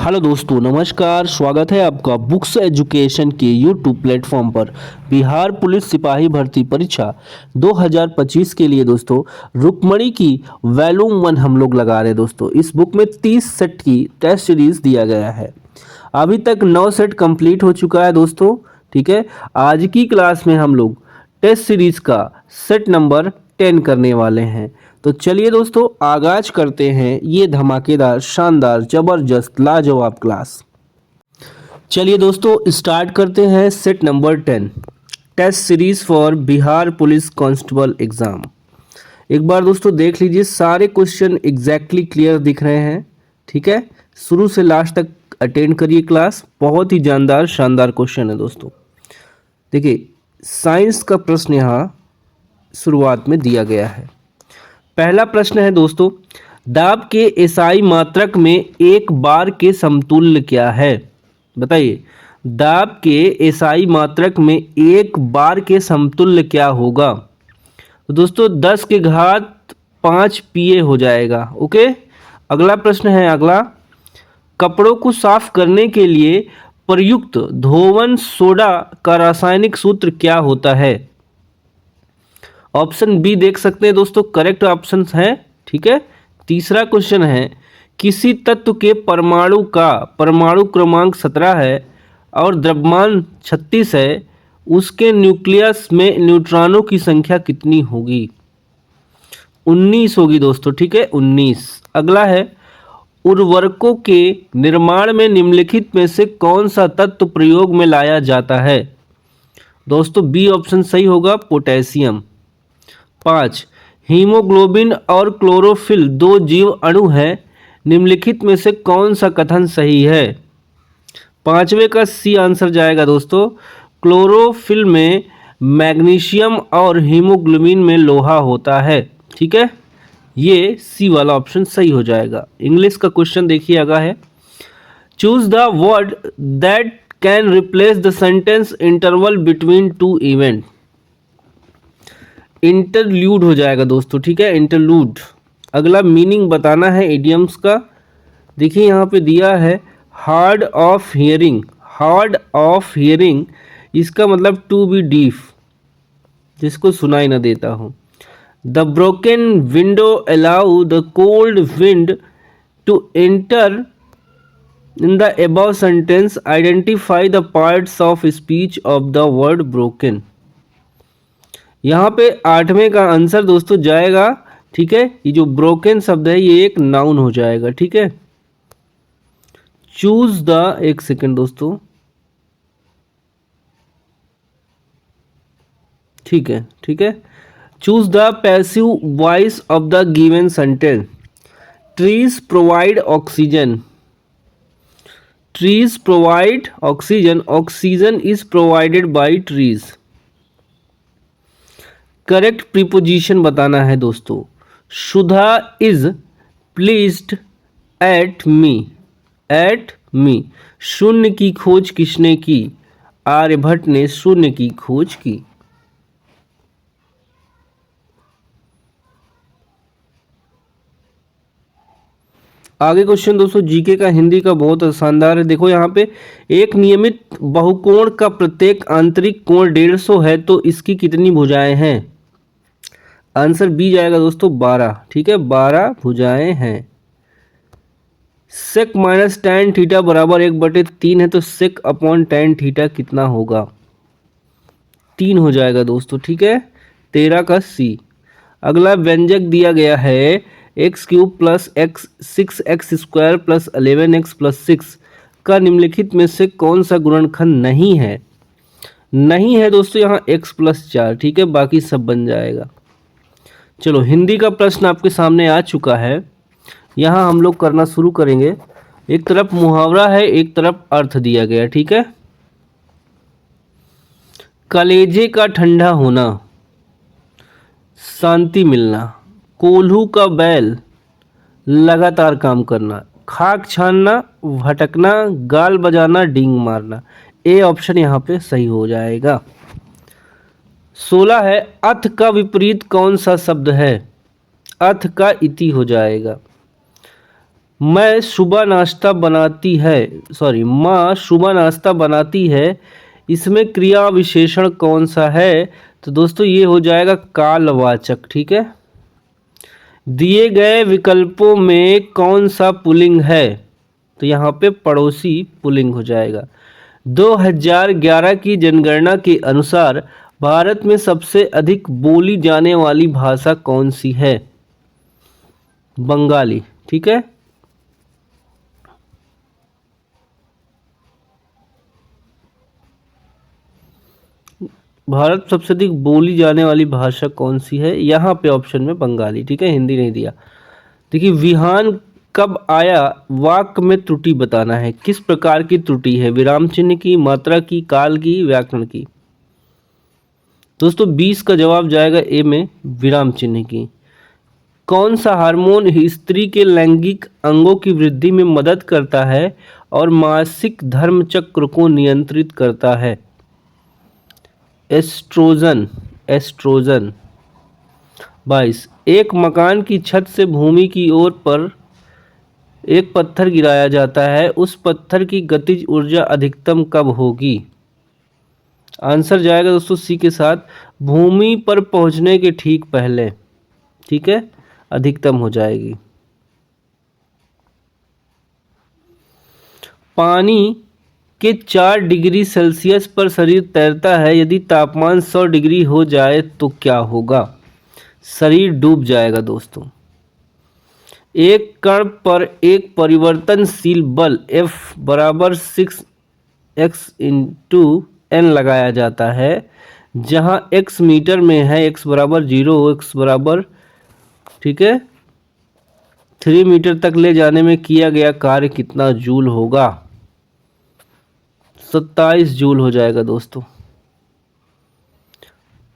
Hello दोस्तों, नमस्कार। स्वागत है आपका बुक्स एजुकेशन के यूट्यूब प्लेटफॉर्म पर। बिहार पुलिस सिपाही भर्ती परीक्षा 2025 के लिए दोस्तों रुक्मणी की वॉल्यूम 1 हम लोग लगा रहे हैं दोस्तों। इस बुक में 30 सेट की टेस्ट सीरीज दिया गया है। अभी तक 9 सेट कंप्लीट हो चुका है दोस्तों। ठीक है, आज की क्लास में हम लोग टेस्ट सीरीज का सेट नंबर 10 करने वाले हैं। तो चलिए दोस्तों, आगाज करते हैं ये धमाकेदार, शानदार, जबरदस्त, लाजवाब क्लास। चलिए दोस्तों, स्टार्ट करते हैं set number 10, test series for Bihar police constable exam. एक बार दोस्तों देख लीजिए, सारे क्वेश्चन एग्जैक्टली क्लियर दिख रहे हैं। ठीक है, शुरू से लास्ट तक अटेंड करिए क्लास। बहुत ही जानदार, शानदार क्वेश्चन है दोस्तों। देखिए, साइंस का प्रश्न यहाँ शुरुआत में दिया गया है। पहला प्रश्न है दोस्तों, दाब के एसआई मात्रक में एक बार के समतुल्य क्या है? बताइए, दाब के एसआई मात्रक में एक बार के समतुल्य क्या होगा? तो दोस्तों 10 के घात 5 पीए हो जाएगा। ओके, अगला प्रश्न है अगला, कपड़ों को साफ करने के लिए प्रयुक्त धोवन सोडा का रासायनिक सूत्र क्या होता है? ऑप्शन बी देख सकते हैं दोस्तों, करेक्ट ऑप्शन है। ठीक है, तीसरा क्वेश्चन है, किसी तत्व के परमाणु का परमाणु क्रमांक 17 है और द्रव्यमान 36 है, उसके न्यूक्लियस में न्यूट्रॉनों की संख्या कितनी होगी? 19 होगी दोस्तों। ठीक है, 19। अगला है, उर्वरकों के निर्माण में निम्नलिखित में से कौन सा तत्व प्रयोग में लाया जाता है? दोस्तों बी ऑप्शन सही होगा, पोटेशियम। 5, हीमोग्लोबिन और क्लोरोफिल दो जीव अणु है, निम्नलिखित में से कौन सा कथन सही है? पांचवे का सी आंसर जाएगा दोस्तों, क्लोरोफिल में मैग्नीशियम और हीमोग्लोबिन में लोहा होता है। ठीक है, ये सी वाला ऑप्शन सही हो जाएगा। इंग्लिश का क्वेश्चन देखिए आगा है, choose the word that can replace the sentence interval between two event. Interlude हो जाएगा दोस्तों। ठीक है, इंटरलूड। अगला मीनिंग बताना है इडियम्स का। देखिए यहाँ पे दिया है hard of hearing. Hard of hearing इसका मतलब टू बी डीफ, जिसको सुनाई ना देता हो। The broken window allow the cold wind to enter in the above sentence, identify the parts of speech of the word broken. यहाँ पे 8वें का आंसर दोस्तों जाएगा। ठीक है, ये जो ब्रोकन शब्द है ये एक नाउन हो जाएगा। ठीक है, चूज द, एक सेकेंड दोस्तों। ठीक है, ठीक है, choose the passive voice of the given sentence. Trees provide oxygen. Trees provide oxygen, oxygen is provided by trees. Correct preposition बताना है दोस्तों। Sudha is pleased at me. At me, शून्य की खोज किसने की? आर्यभट्ट ने शून्य की खोज की। आगे क्वेश्चन दोस्तों जीके का हिंदी का बहुत शानदार है। देखो यहाँ पे, एक नियमित बहुकोण का प्रत्येक आंतरिक कोण 150 है, तो इसकी कितनी भुजाएं हैं? आंसर बी जाएगा दोस्तों, 12। ठीक है, 12 भुजाएं हैं। सेक माइनस tan थीटा बराबर 1/3 है, तो सेक अपॉन tan थीटा कितना होगा? 3 हो जाएगा दोस्तों। ठीक है, 13 का सी। अगला व्यंजक दिया गया है x³ plus x 6x² plus 11x plus 6 का निम्नलिखित में से कौन सा गुणनखंड नहीं है? नहीं है दोस्तों यहाँ x+4। ठीक है, बाकी सब बन जाएगा। चलो, हिंदी का प्रश्न आपके सामने आ चुका है। यहाँ हम लोग करना शुरू करेंगे। एक तरफ मुहावरा है, एक तरफ अर्थ दिया गया। ठीक है, कलेजे का ठंडा होना, शांति मिलना। कोल्हू का बैल, लगातार काम करना। खाक छानना, भटकना, गाल बजाना, डींग मारना। ए ऑप्शन यहाँ पे सही हो जाएगा। 16 है, अथ का विपरीत कौन सा शब्द है? अथ का इति हो जाएगा। मैं सुबह नाश्ता बनाती है, सॉरी, माँ सुबह नाश्ता बनाती है, इसमें क्रिया विशेषण कौन सा है? तो दोस्तों ये हो जाएगा कालवाचक। ठीक है। दिए गए विकल्पों में कौन सा पुल्लिंग है? तो यहाँ पे पड़ोसी पुल्लिंग हो जाएगा। 2011 की जनगणना के अनुसार भारत में सबसे अधिक बोली जाने वाली भाषा कौन सी है? बंगाली। ठीक है। भारत सबसे अधिक बोली जाने वाली भाषा कौन सी है? यहाँ पे ऑप्शन में बंगाली। ठीक है, हिंदी नहीं दिया। देखिए, विहान कब आया, वाक्य में त्रुटि बताना है। किस प्रकार की त्रुटि है? विराम चिन्ह की, मात्रा की, काल की, व्याकरण की? दोस्तों 20 का जवाब जाएगा ए में, विराम चिन्ह की। कौन सा हार्मोन स्त्री के लैंगिक अंगों की वृद्धि में मदद करता है और मासिक धर्म चक्र को नियंत्रित करता है? एस्ट्रोजन। एस्ट्रोजन। 22। एक मकान की छत से भूमि की ओर पर एक पत्थर गिराया जाता है, उस पत्थर की गतिज ऊर्जा अधिकतम कब होगी? आंसर जाएगा दोस्तों सी के साथ, भूमि पर पहुंचने के ठीक पहले। ठीक है, अधिकतम हो जाएगी। पानी के 4 डिग्री सेल्सियस पर शरीर तैरता है, यदि तापमान 100 डिग्री हो जाए तो क्या होगा? शरीर डूब जाएगा दोस्तों। एक कण पर एक परिवर्तनशील बल F बराबर 6x इंटू एन लगाया जाता है, जहां x मीटर में है, x बराबर 0, x बराबर, ठीक है, 3 मीटर तक ले जाने में किया गया कार्य कितना जूल होगा? 27 जूल हो जाएगा दोस्तों।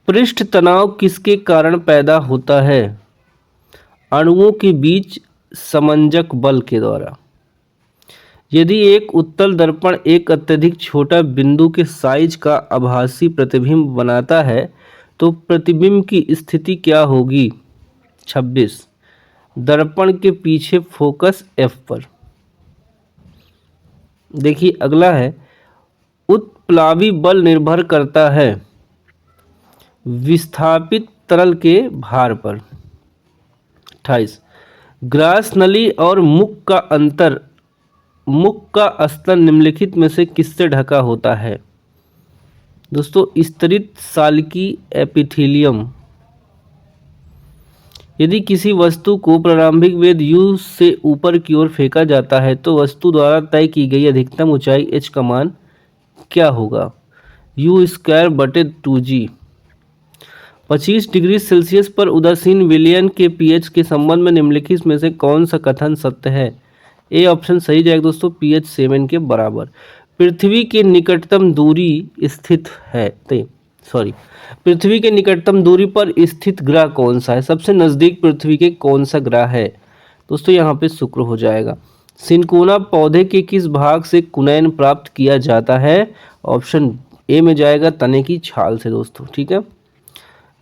पृष्ठ तनाव किसके कारण पैदा होता है? अणुओं के बीच समंजक बल के द्वारा। यदि एक उत्तल दर्पण एक अत्यधिक छोटा बिंदु के साइज का आभासी प्रतिबिंब बनाता है तो प्रतिबिंब की स्थिति क्या होगी? 26। दर्पण के पीछे फोकस F पर। देखिए अगला है, उत्प्लावी बल निर्भर करता है विस्थापित तरल के भार पर। 28। ग्रास नली और मुख का अंतर, मुख का स्तर निम्नलिखित में से किससे ढका होता है? दोस्तों स्तरित साल्की एपिथेलियम। यदि किसी वस्तु को प्रारंभिक वेग u से ऊपर की ओर फेंका जाता है तो वस्तु द्वारा तय की गई अधिकतम ऊंचाई h का मान क्या होगा? u²/2g। 25 डिग्री सेल्सियस पर उदासीन विलयन के pH के संबंध में निम्नलिखित में से कौन सा कथन सत्य है? ए ऑप्शन सही जाएगा दोस्तों, pH 7 के बराबर। पृथ्वी के निकटतम दूरी स्थित है, पृथ्वी के निकटतम दूरी पर स्थित ग्रह कौन सा है? सबसे नजदीक पृथ्वी के कौन सा ग्रह है? दोस्तों यहाँ पे शुक्र हो जाएगा। सिनकोना पौधे के किस भाग से कुनैन प्राप्त किया जाता है? ऑप्शन ए में जाएगा, तने की छाल से दोस्तों। ठीक है।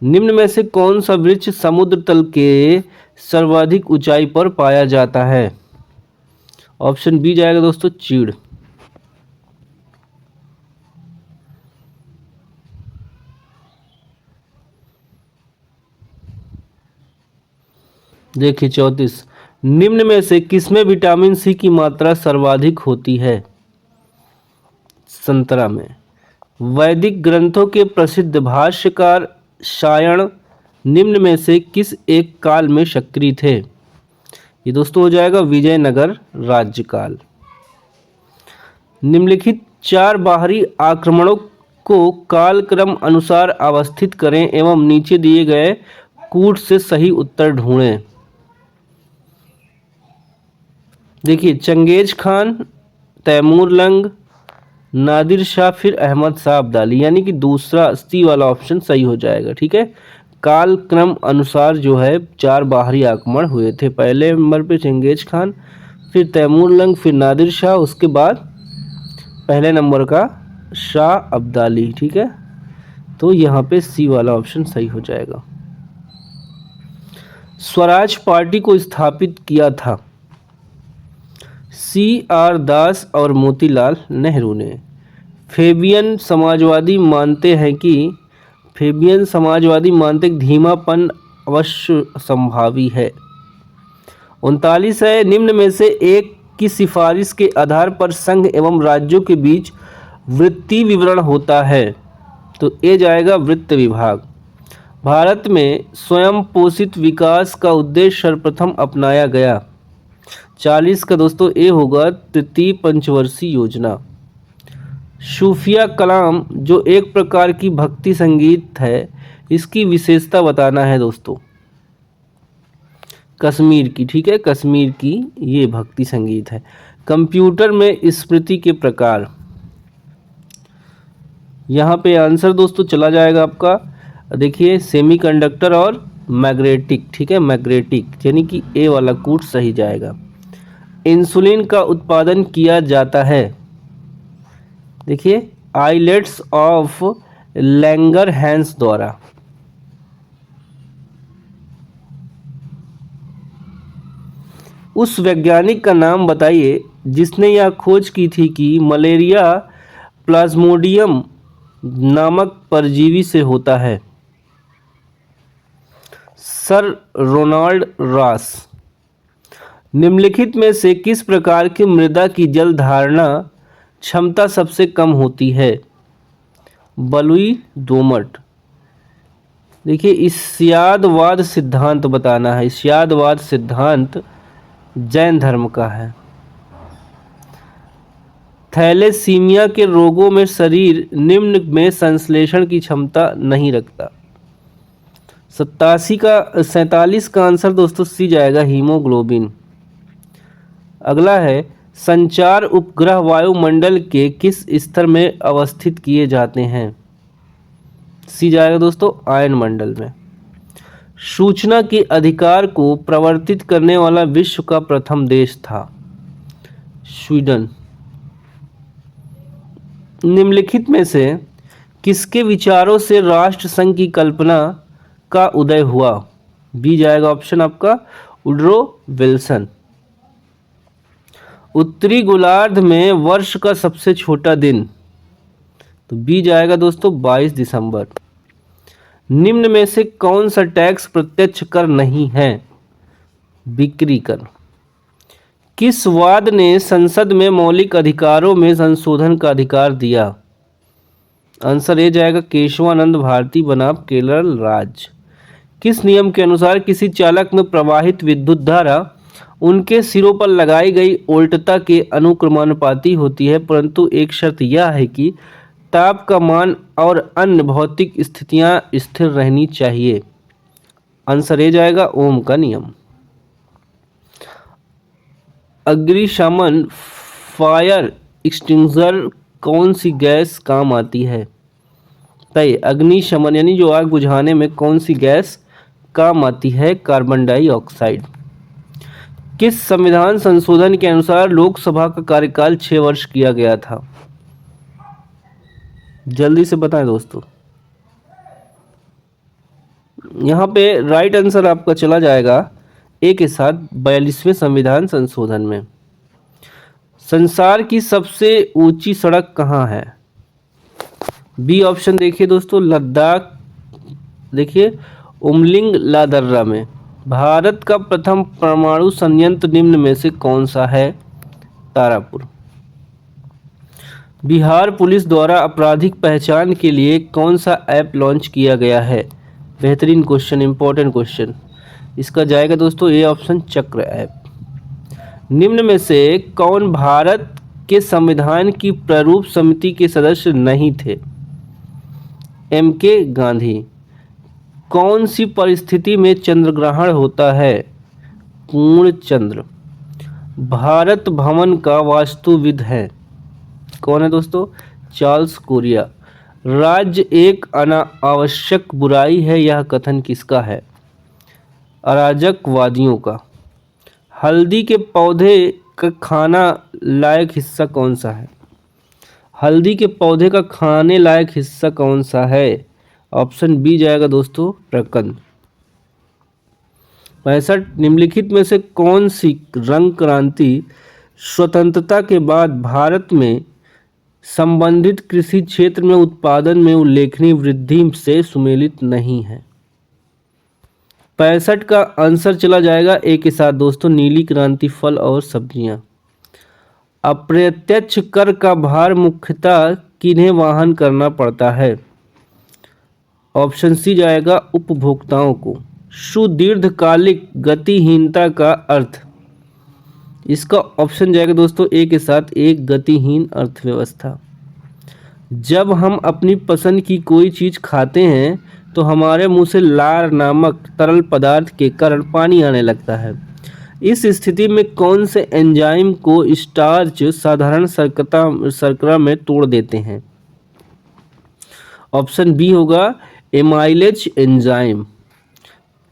निम्न में से कौन सा वृक्ष समुद्र तल के सर्वाधिक ऊंचाई पर पाया जाता है? ऑप्शन बी जाएगा दोस्तों, चीड़। देखिए 34। निम्न में से किसमें विटामिन सी की मात्रा सर्वाधिक होती है? संतरा में। वैदिक ग्रंथों के प्रसिद्ध भाष्यकार सायण निम्न में से किस एक काल में सक्रिय थे? ये दोस्तों हो जाएगा विजयनगर राज्यकाल। निम्नलिखित 4 बाहरी आक्रमणों को कालक्रम अनुसार अवस्थित करें एवं नीचे दिए गए कूट से सही उत्तर ढूंढें। देखिए Genghis Khan, Taimur lung, Nadir Shah, फिर अहमद शाह अब्दाली, यानी कि दूसरा सी वाला ऑप्शन सही हो जाएगा। ठीक है। काल क्रम अनुसार जो है 4 बाहरी आक्रमण हुए थे। पहले नंबर पे चंगेज खान, फिर तैमूर लंग, फिर नादिर शाह, उसके बाद पहले नंबर का शाह अब्दाली। ठीक है, तो यहाँ पे सी वाला ऑप्शन सही हो जाएगा। स्वराज पार्टी को स्थापित किया था? CR दास और मोतीलाल नेहरू ने। फेबियन समाजवादी मानते कि धीमापन अवश्य संभावी है। 39 है, निम्न में से एक की सिफारिश के आधार पर संघ एवं राज्यों के बीच वृत्ति विवरण होता है। तो ए जाएगा वित्त विभाग। भारत में स्वयं पोषित विकास का उद्देश्य सर्वप्रथम अपनाया गया। 40 का दोस्तों ए होगा तृतीय पंचवर्षीय योजना। सूफिया कलाम जो एक प्रकार की भक्ति संगीत है, इसकी विशेषता बताना है दोस्तों। कश्मीर की, ठीक है, कश्मीर की ये भक्ति संगीत है। कंप्यूटर में स्मृति के प्रकार, यहाँ पे आंसर दोस्तों चला जाएगा आपका, देखिए सेमीकंडक्टर और मैग्नेटिक, ठीक है, मैग्नेटिक यानी कि ए वाला कूट सही जाएगा। इंसुलिन का उत्पादन किया जाता है, देखिए आइलेट्स ऑफ लैंगरहैंस द्वारा। उस वैज्ञानिक का नाम बताइए जिसने यह खोज की थी कि मलेरिया प्लाज्मोडियम नामक परजीवी से होता है। Sir Ronald Ross. निम्नलिखित में से किस प्रकार की मृदा की जल धारणा क्षमता सबसे कम होती है? बलुई, दोमट। देखिए इस्यादवाद सिद्धांत बताना है। इस्यादवाद सिद्धांत जैन धर्म का है। थैलेसीमिया के रोगों में शरीर निम्न में संश्लेषण की क्षमता नहीं रखता। 47 का आंसर दोस्तों सी जाएगा, हीमोग्लोबिन। अगला है संचार उपग्रह वायुमंडल के किस स्तर में अवस्थित किए जाते हैं? सी जाएगा दोस्तों आयन मंडल में। सूचना के अधिकार को प्रवर्तित करने वाला विश्व का प्रथम देश था स्वीडन। निम्नलिखित में से किसके विचारों से राष्ट्र संघ की कल्पना का उदय हुआ? बी जाएगा ऑप्शन आपका वुडरो विल्सन। उत्तरी गोलार्ध में वर्ष का सबसे छोटा दिन, तो बी जाएगा दोस्तों 22 दिसंबर। निम्न में से कौन सा टैक्स प्रत्यक्ष कर नहीं है? बिक्री कर। किस वाद ने संसद में मौलिक अधिकारों में संशोधन का अधिकार दिया? आंसर ए जाएगा केशवानंद भारती बनाम केरल राज्य। किस नियम के अनुसार किसी चालक में प्रवाहित विद्युत धारा उनके सिरों पर लगाई गई उल्टता के अनुक्रमानुपाती होती है, परंतु एक शर्त यह है कि ताप का मान और अन्य भौतिक स्थितियां स्थिर रहनी चाहिए। आंसर ए जाएगा ओम का नियम। अग्निशमन फायर एक्सटिंग्विशर कौन सी गैस काम आती है? तय अग्निशमन यानी जो आग बुझाने में कौन सी गैस काम आती है? Carbon dioxide. किस संविधान संशोधन के अनुसार लोकसभा का कार्यकाल 6 वर्ष किया गया था? जल्दी से बताएं दोस्तों। यहाँ पे राइट आंसर आपका चला जाएगा ए के साथ 42वें संविधान संशोधन में। संसार की सबसे ऊंची सड़क कहाँ है? बी ऑप्शन देखिए दोस्तों लद्दाख, देखिए उमलिंग लादर्रा में। भारत का प्रथम परमाणु संयंत्र निम्न में से कौन सा है? तारापुर। बिहार पुलिस द्वारा आपराधिक पहचान के लिए कौन सा ऐप लॉन्च किया गया है? बेहतरीन क्वेश्चन, इंपॉर्टेंट क्वेश्चन। इसका जाएगा दोस्तों ए ऑप्शन चक्र ऐप। निम्न में से कौन भारत के संविधान की प्रारूप समिति के सदस्य नहीं थे? के गांधी। कौन सी परिस्थिति में चंद्रग्रहण होता है? पूर्ण चंद्र। भारत भवन का वास्तुविद है कौन है दोस्तों? Charles Korea. राज्य एक अनावश्यक बुराई है, यह कथन किसका है? अराजकवादियों का। हल्दी के पौधे का खाना लायक हिस्सा कौन सा है? हल्दी के पौधे का खाने लायक हिस्सा कौन सा है? ऑप्शन बी जाएगा दोस्तों प्रकंद। 65 निम्नलिखित में से कौन सी रंग क्रांति स्वतंत्रता के बाद भारत में संबंधित कृषि क्षेत्र में उत्पादन में उल्लेखनीय वृद्धि से सुमेलित नहीं है। 65 का आंसर चला जाएगा ए के साथ दोस्तों, नीली क्रांति, फल और सब्जियां। अप्रत्यक्ष कर का भार मुख्यतः किन्हें वहन करना पड़ता है? ऑप्शन सी जाएगा उपभोक्ताओं को। सुदीर्घकालिक गतिहीनता का अर्थ, इसका ऑप्शन जाएगा दोस्तों ए के साथ, एक गतिहीन अर्थव्यवस्था। जब हम अपनी पसंद की कोई चीज़ खाते हैं तो हमारे मुंह से लार नामक तरल पदार्थ के कारण पानी आने लगता है। इस स्थिति में कौन से एंजाइम को स्टार्च साधारण शर्करा में तोड़ देते हैं? ऑप्शन बी होगा एमाइलेज एंजाइम।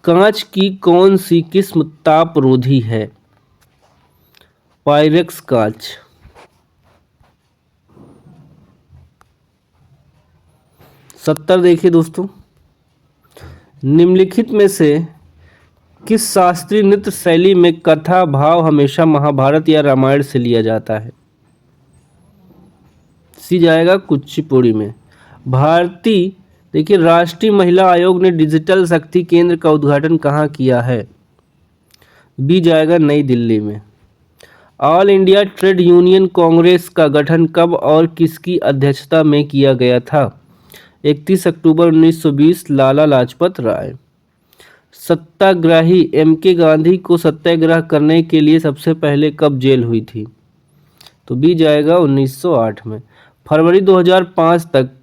कांच की कौन सी किस्म तापरोधी है? पायरेक्स कांच। 70 देखिए दोस्तों, निम्नलिखित में से किस शास्त्रीय नृत्य शैली में कथा भाव हमेशा महाभारत या रामायण से लिया जाता है? सी जाएगा कुचिपुड़ी में। भारतीय देखिए राष्ट्रीय महिला आयोग ने डिजिटल शक्ति केंद्र का उद्घाटन कहाँ किया है? बी जाएगा नई दिल्ली में। All India trade union Congress का गठन कब और किसकी अध्यक्षता में किया गया था? 31 अक्टूबर 1920, लाला लाजपत राय। सत्याग्रही एम.के. गांधी को सत्याग्रह करने के लिए सबसे पहले कब जेल हुई थी? तो बी जाएगा 1908 में। फरवरी 2005 तक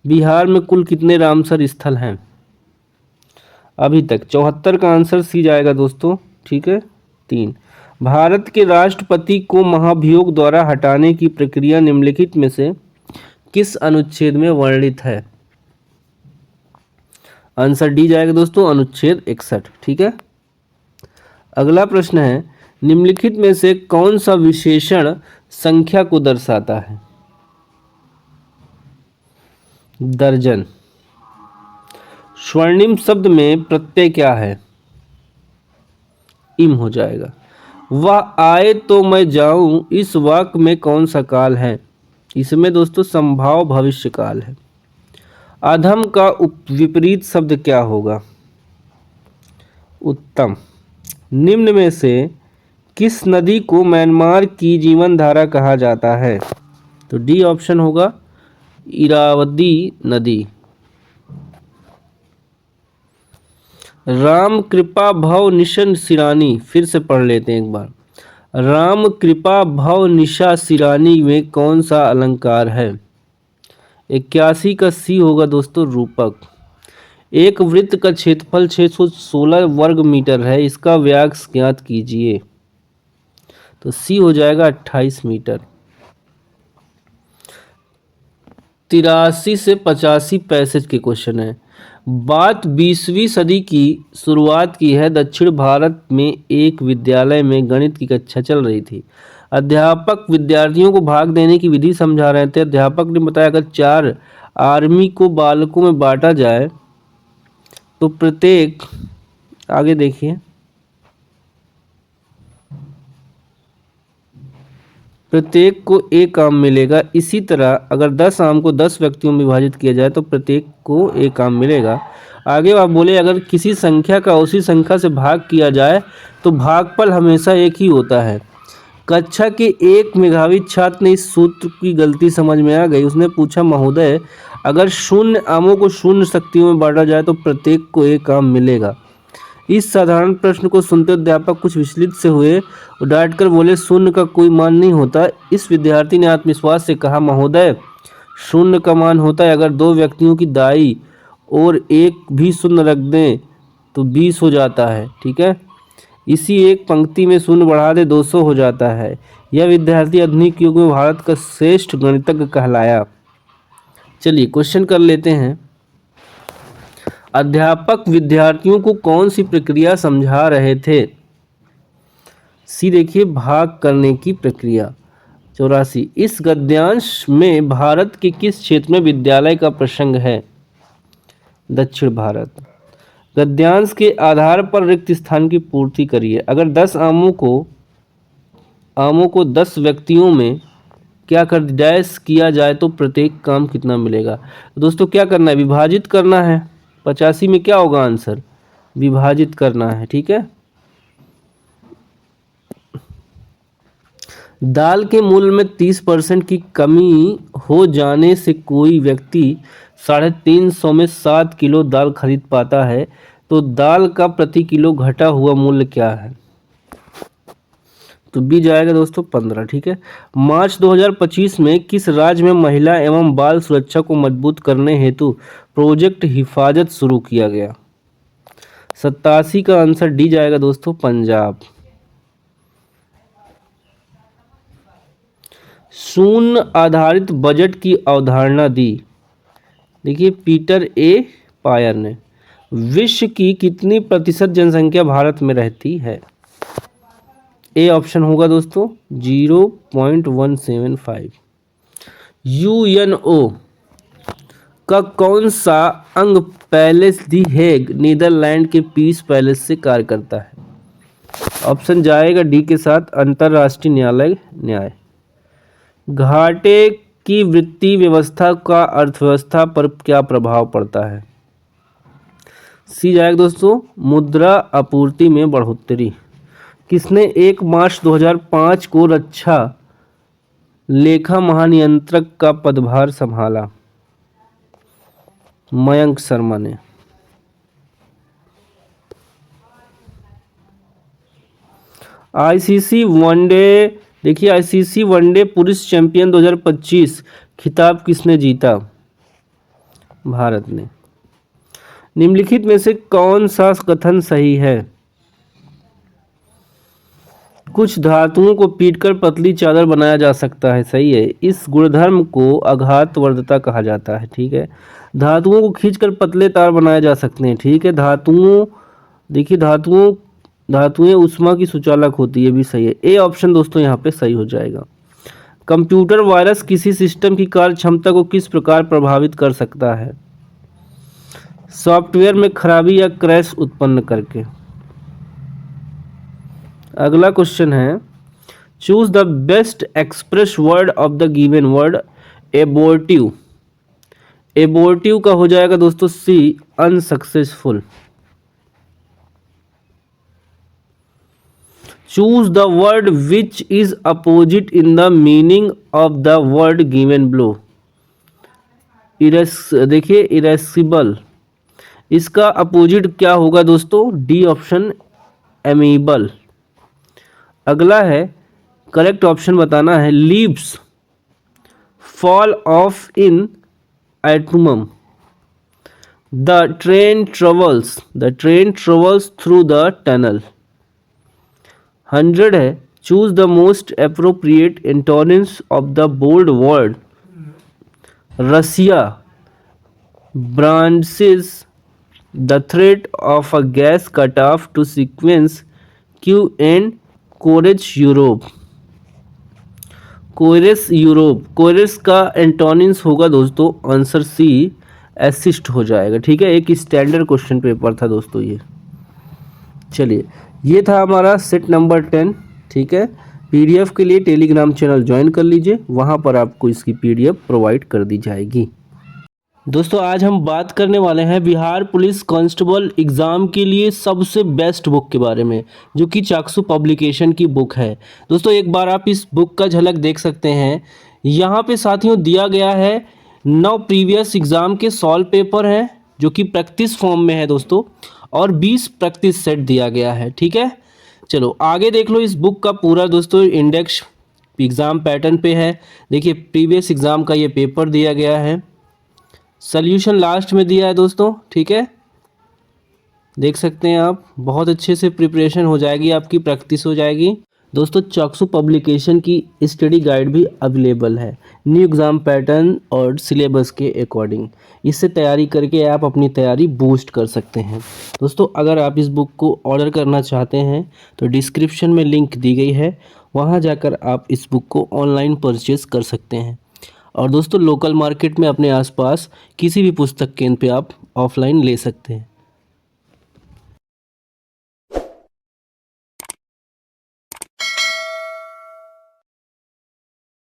बिहार में कुल कितने रामसर स्थल हैं? अभी तक 74 का आंसर सी जाएगा दोस्तों, ठीक है, 3। भारत के राष्ट्रपति को महाभियोग द्वारा हटाने की प्रक्रिया निम्नलिखित में से किस अनुच्छेद में वर्णित है? आंसर डी जाएगा दोस्तों, अनुच्छेद 61, ठीक है। अगला प्रश्न है, निम्नलिखित में से कौन सा विशेषण संख्या को दर्शाता है? दर्जन। स्वर्णिम शब्द में प्रत्यय क्या है? इम हो जाएगा। वह आए तो मैं जाऊं, इस वाक्य में कौन सा काल है? इसमें दोस्तों संभाव भविष्य काल है। अधम का विपरीत शब्द क्या होगा? उत्तम। निम्न में से किस नदी को म्यांमार की जीवन धारा कहा जाता है? तो डी ऑप्शन होगा, इरावदी नदी। राम कृपा भव निशन सिरानी, फिर से पढ़ लेते हैं एक बार। राम कृपा भव निशा सिरानी में कौन सा अलंकार है? 81 का सी होगा दोस्तों, रूपक। एक वृत्त का क्षेत्रफल 616 वर्ग मीटर है, इसका व्यास ज्ञात कीजिए। तो सी हो जाएगा 28 मीटर। 83 से 85 पैसेज के क्वेश्चन है। बात 20वीं सदी की शुरुआत की है। दक्षिण भारत में एक विद्यालय में गणित की कक्षा चल रही थी। अध्यापक विद्यार्थियों को भाग देने की विधि समझा रहे थे। अध्यापक ने बताया अगर 4 आर्मी को बालकों में बांटा जाए तो प्रत्येक, आगे देखिए, प्रत्येक को एक आम मिलेगा। इसी तरह अगर 10 आम को 10 व्यक्तियों में विभाजित किया जाए तो प्रत्येक को एक आम मिलेगा। आगे आप बोले अगर किसी संख्या का उसी संख्या से भाग किया जाए तो भागफल हमेशा एक ही होता है। कक्षा के एक मेधावी छात्र ने इस सूत्र की गलती समझ में आ गई। उसने पूछा, महोदय अगर 0 आमों को 0 शक्तियों में बांटा जाए तो प्रत्येक को एक आम मिलेगा। इस साधारण प्रश्न को सुनते अध्यापक कुछ विचलित से हुए और डांटकर बोले, 0 का कोई मान नहीं होता। इस विद्यार्थी ने आत्मविश्वास से कहा, महोदय 0 का मान होता है अगर 2 व्यक्तियों की दाई और एक भी 0 रख दें तो 20 हो जाता है, ठीक है। इसी एक पंक्ति में 0 बढ़ा दे 200 हो जाता है। यह विद्यार्थी आधुनिक युग में भारत का श्रेष्ठ गणितज्ञ कहलाया। चलिए क्वेश्चन कर लेते हैं। अध्यापक विद्यार्थियों को कौन सी प्रक्रिया समझा रहे थे? सी देखिए, भाग करने की प्रक्रिया। 84, इस गद्यांश में भारत के किस क्षेत्र में विद्यालय का प्रसंग है? दक्षिण भारत। गद्यांश के आधार पर रिक्त स्थान की पूर्ति करिए। अगर 10 आमों को आमों को 10 व्यक्तियों में क्या कर डैश किया जाए तो प्रत्येक काम कितना मिलेगा। तो दोस्तों क्या करना है, विभाजित करना है। 85 में क्या होगा आंसर, विभाजित करना है। ठीक है। दाल के मूल्य में 30% की कमी हो जाने से कोई व्यक्ति 350 में 7 किलो दाल खरीद पाता है, तो दाल का प्रति किलो घटा हुआ मूल्य क्या है। तो बी जाएगा दोस्तों 15। ठीक है। मार्च 2025 में किस राज्य में महिला एवं बाल सुरक्षा को मजबूत करने हेतु प्रोजेक्ट हिफाजत शुरू किया गया। 87 का आंसर डी जाएगा दोस्तों, पंजाब। शून्य आधारित बजट की अवधारणा दी। देखिए पीटर ए पायर ने। विश्व की कितनी प्रतिशत जनसंख्या भारत में रहती है। ए ऑप्शन होगा दोस्तों 0.175। यूएनओ का कौन सा अंग पैलेस दी हेग नीदरलैंड के पीस पैलेस से कार्य करता है। ऑप्शन जाएगा डी के साथ, अंतरराष्ट्रीय न्यायालय न्याय। घाटे की वित्तीय व्यवस्था का अर्थव्यवस्था पर क्या प्रभाव पड़ता है। सी जाएगा दोस्तों, मुद्रा आपूर्ति में बढ़ोतरी। किसने 1 मार्च 2005 को रक्षा लेखा महानियंत्रक का पदभार संभाला। मयंक शर्मा ने। आईसीसी वनडे, देखिए आईसीसी वनडे पुरुष चैंपियन 2025 खिताब किसने जीता। भारत ने। निम्नलिखित में से कौन सा कथन सही है। कुछ धातुओं को पीटकर पतली चादर बनाया जा सकता है। सही है। इस गुणधर्म को आघातवर्धता कहा जाता है। ठीक है। धातुओं को खींचकर पतले तार बनाए जा सकते हैं। ठीक है। धातुओं, देखिए धातुएं ऊष्मा की सुचालक होती है, भी सही है। ए ऑप्शन दोस्तों यहाँ पे सही हो जाएगा। कंप्यूटर वायरस किसी सिस्टम की कार्य क्षमता को किस प्रकार प्रभावित कर सकता है। सॉफ्टवेयर में खराबी या क्रैश उत्पन्न करके। अगला क्वेश्चन है, choose the best express word of the given word. Abortive, abortive का हो जाएगा दोस्तों C, unsuccessful. Choose the word which is opposite in the meaning of the word given below. देखिए इरेसिबल, इसका अपोजिट क्या होगा दोस्तों, डी ऑप्शन, एमीबल। अगला है, करेक्ट ऑप्शन बताना है, leaves fall off in autumn. The train travels through the tunnel. 100 है, choose the most appropriate antonyms of the bold word. Russia, brandishes the threat of a gas cut off to sequence queue and coerce Europe. Coerce का antonyms होगा दोस्तों answer C, assist हो जाएगा। ठीक है। एक standard question paper था दोस्तों ये। चलिए, ये था हमारा सेट नंबर 10। ठीक है। पीडीएफ के लिए टेलीग्राम चैनल ज्वाइन कर लीजिए, वहाँ पर आपको इसकी पीडीएफ प्रोवाइड कर दी जाएगी। दोस्तों आज हम बात करने वाले हैं बिहार पुलिस कांस्टेबल एग्ज़ाम के लिए सबसे बेस्ट बुक के बारे में, जो कि चाक्षु पब्लिकेशन की बुक है। दोस्तों एक बार आप इस बुक का झलक देख सकते हैं। यहाँ पे साथियों दिया गया है 9 प्रीवियस एग्ज़ाम के सॉल्व पेपर हैं, जो कि प्रैक्टिस फॉर्म में है दोस्तों, और 20 प्रैक्टिस सेट दिया गया है। ठीक है। चलो आगे देख लो इस बुक का पूरा दोस्तों इंडेक्स एग्ज़ाम पैटर्न पे है। देखिए प्रीवियस एग्ज़ाम का ये पेपर दिया गया है, सॉल्यूशन लास्ट में दिया है दोस्तों। ठीक है। देख सकते हैं आप, बहुत अच्छे से प्रिपरेशन हो जाएगी, आपकी प्रैक्टिस हो जाएगी। दोस्तों चाक्षु पब्लिकेशन की स्टडी गाइड भी अवेलेबल है न्यू एग्ज़ाम पैटर्न और सिलेबस के अकॉर्डिंग। इससे तैयारी करके आप अपनी तैयारी बूस्ट कर सकते हैं। दोस्तों अगर आप इस बुक को ऑर्डर करना चाहते हैं तो डिस्क्रिप्शन में लिंक दी गई है, वहां जाकर आप इस बुक को ऑनलाइन परचेज कर सकते हैं। और दोस्तों लोकल मार्केट में अपने आसपास किसी भी पुस्तक केंद्र पे आप ऑफलाइन ले सकते हैं।